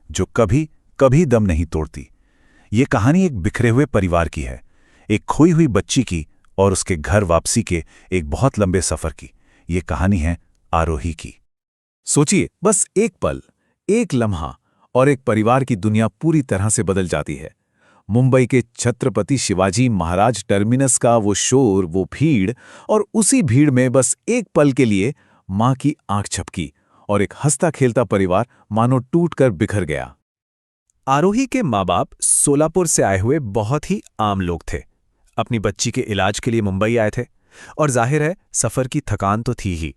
जो कभी कभी दम नहीं तोड़ती। ये कहानी एक बिखरे हुए परिवार की है, एक खोई हुई बच्ची की और उसके घर वापसी के एक बहुत लंबे सफर की। ये कहानी है आरोही की। सोचिए, बस एक पल, एक लम्हा और एक परिवार की दुनिया पूरी तरह से बदल जाती है। मुंबई के छत्रपति शिवाजी महाराज टर्मिनस का वो शोर, वो भीड़, और उसी भीड़ में बस एक पल के लिए मां की आंख झपकी और एक हंसता खेलता परिवार मानो टूटकर बिखर गया। आरोही के माँ बाप सोलापुर से आए हुए बहुत ही आम लोग थे। अपनी बच्ची के इलाज के लिए मुंबई आए थे और जाहिर है सफर की थकान तो थी ही।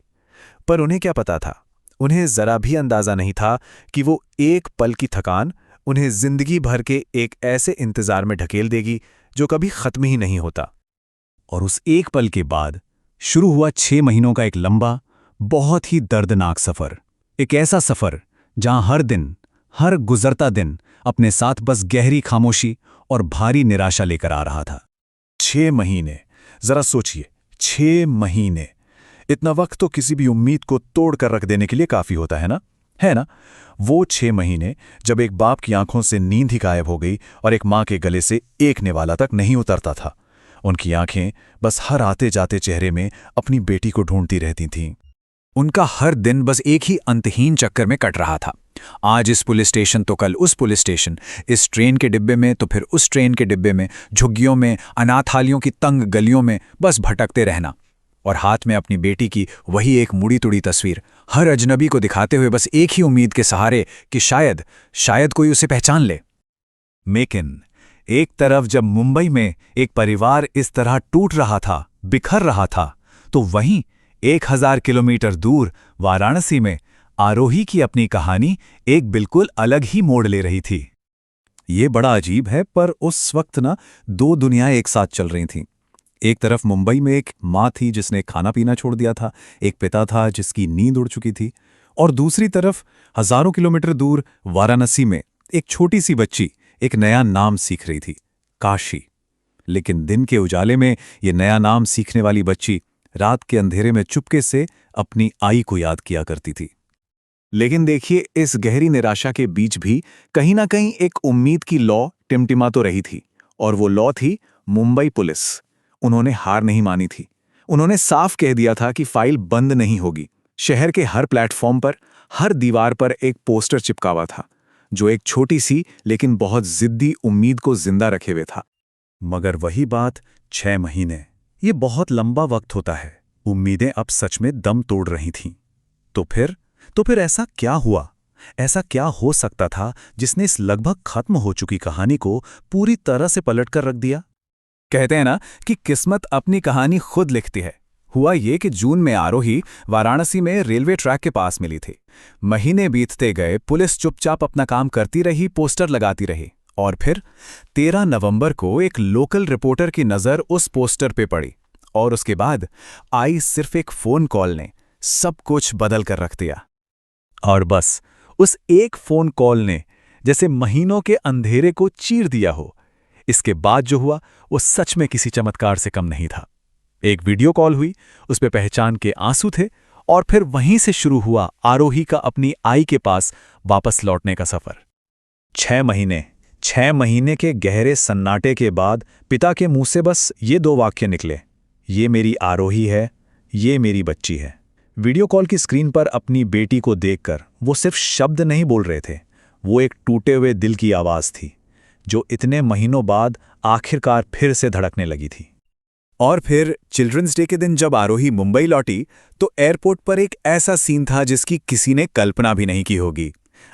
पर उन्हें क्या पता था, उन्हें जरा भी अंदाजा नहीं था कि वो एक पल की थकान उन्हें जिंदगी भर के एक ऐसे इंतजार में ढकेल देगी जो कभी खत्म ही नहीं होता। और उस एक पल के बाद शुरू हुआ 6 महीनों का एक लंबा, बहुत ही दर्दनाक सफर। एक ऐसा सफर जहां हर दिन, हर गुजरता दिन अपने साथ बस गहरी खामोशी और भारी निराशा लेकर आ रहा था। 6 महीने, जरा सोचिए, 6 महीने। इतना वक्त तो किसी भी उम्मीद को तोड़ कर रख देने के लिए काफी होता है ना? है ना? वो 6 महीने जब एक बाप की आंखों से नींद ही गायब हो गई और एक मां के गले से एक निवाला तक नहीं उतरता था। उनकी आंखें बस हर आते जाते चेहरे में अपनी बेटी को ढूंढती रहती थीं। उनका हर दिन बस एक ही अंतहीन चक्कर में कट रहा था। आज इस पुलिस स्टेशन तो कल उस पुलिस स्टेशन, इस ट्रेन के डिब्बे में तो फिर उस ट्रेन के डिब्बे में, झुग्गियों में, अनाथालयों की तंग गलियों में बस भटकते रहना। और हाथ में अपनी बेटी की वही एक मुड़ी तुड़ी तस्वीर, हर अजनबी को दिखाते हुए बस एक ही उम्मीद के सहारे कि शायद कोई उसे पहचान ले। लेकिन एक तरफ जब मुंबई में एक परिवार इस तरह टूट रहा था, बिखर रहा था, तो वहीं 1000 किलोमीटर दूर वाराणसी में आरोही की अपनी कहानी एक बिल्कुल अलग ही मोड़ ले रही थी। ये बड़ा अजीब है, पर उस वक्त ना 2 दुनियाएं एक साथ चल रही थीं। एक तरफ मुंबई में एक माँ थी जिसने खाना पीना छोड़ दिया था, एक पिता था जिसकी नींद उड़ चुकी थी, और दूसरी तरफ हजारों किलोमीटर दूर वाराणसी में एक छोटी सी बच्ची एक नया नाम सीख रही थी, काशी। लेकिन दिन के उजाले में ये नया नाम सीखने वाली बच्ची रात के अंधेरे में चुपके से अपनी आई को याद किया करती थी। लेकिन देखिए, इस गहरी निराशा के बीच भी कहीं ना कहीं एक उम्मीद की लौ टिमटिमा तो रही थी, और वो लौ थी मुंबई पुलिस। उन्होंने हार नहीं मानी थी। उन्होंने साफ कह दिया था कि फाइल बंद नहीं होगी। शहर के हर प्लेटफॉर्म पर, हर दीवार पर एक पोस्टर चिपका हुआ था जो एक छोटी सी लेकिन बहुत जिद्दी उम्मीद को जिंदा रखे हुए था। मगर वही बात, 6 महीने, ये बहुत लंबा वक्त होता है। उम्मीदें अब सच में दम तोड़ रही थीं। तो फिर ऐसा क्या हुआ? ऐसा क्या हो सकता था जिसने इस लगभग खत्म हो चुकी कहानी को पूरी तरह से पलटकर रख दिया? कहते हैं ना कि किस्मत अपनी कहानी खुद लिखती है। हुआ ये कि जून में आरोही वाराणसी में रेलवे ट्रैक के पास मिली थी। महीने बीतते गए, पुलिस चुपचाप अपना काम करती रही, पोस्टर लगाती रही। और फिर 13 नवंबर को एक लोकल रिपोर्टर की नज़र उस पोस्टर पे पड़ी, और उसके बाद आई सिर्फ एक फ़ोन कॉल ने सब कुछ बदल कर रख दिया। और बस उस एक फ़ोन कॉल ने जैसे महीनों के अंधेरे को चीर दिया हो। इसके बाद जो हुआ वो सच में किसी चमत्कार से कम नहीं था। एक वीडियो कॉल हुई, उस पे पहचान के आंसू थे, और फिर वहीं से शुरू हुआ आरोही का अपनी आई के पास वापस लौटने का सफर। 6 महीने के गहरे सन्नाटे के बाद पिता के मुंह से बस ये 2 वाक्य निकले, ये मेरी आरोही है, ये मेरी बच्ची है। वीडियो कॉल की स्क्रीन पर अपनी बेटी को देखकर वो सिर्फ शब्द नहीं बोल रहे थे, वो एक टूटे हुए दिल की आवाज थी जो इतने महीनों बाद आखिरकार फिर से धड़कने लगी थी। और फिर चिल्ड्रंस डे के दिन जब आरोही मुंबई लौटी तो एयरपोर्ट पर एक ऐसा सीन था जिसकी किसी ने कल्पना भी नहीं की होगी।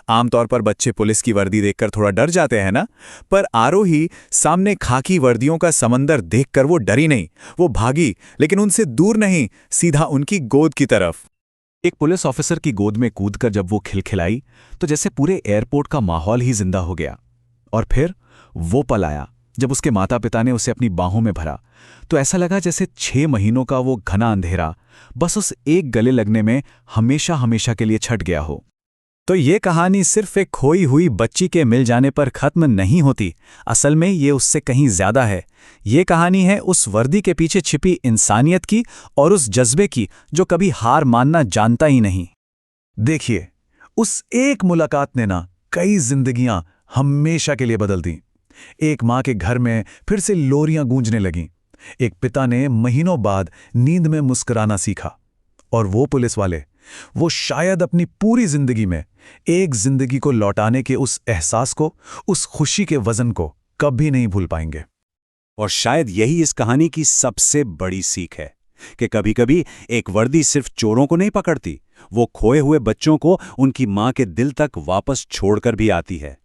आमतौर पर बच्चे पुलिस की वर्दी देखकर थोड़ा डर जाते हैं ना, पर आरोही सामने खाकी वर्दियों का समंदर देखकर वो डरी नहीं, वो भागी, लेकिन उनसे दूर नहीं, सीधा उनकी गोद की तरफ। एक पुलिस ऑफिसर की गोद में कूदकर जब वो खिलखिलाई तो जैसे पूरे एयरपोर्ट का माहौल ही जिंदा हो गया। और फिर वो पल आया जब उसके माता पिता ने उसे अपनी बाहों में भरा, तो ऐसा लगा जैसे 6 महीनों का वो घना अंधेरा बस उस एक गले लगने में हमेशा हमेशा के लिए छट गया हो। तो ये कहानी सिर्फ एक खोई हुई बच्ची के मिल जाने पर खत्म नहीं होती। असल में ये उससे कहीं ज्यादा है। ये कहानी है उस वर्दी के पीछे छिपी इंसानियत की और उस जज्बे की जो कभी हार मानना जानता ही नहीं। देखिए, उस एक मुलाकात ने ना कई जिंदगियां हमेशा के लिए बदल दी। एक मां के घर में फिर से लोरियां गूंजने लगीं। एक पिता ने महीनों बाद नींद में मुस्कुराना सीखा। और वो पुलिस वाले, वो शायद अपनी पूरी जिंदगी में एक जिंदगी को लौटाने के उस एहसास को, उस खुशी के वजन को कभी नहीं भूल पाएंगे। और शायद यही इस कहानी की सबसे बड़ी सीख है कि कभी-कभी एक वर्दी सिर्फ चोरों को नहीं पकड़ती, वो खोए हुए बच्चों को उनकी मां के दिल तक वापस छोड़कर भी आती है।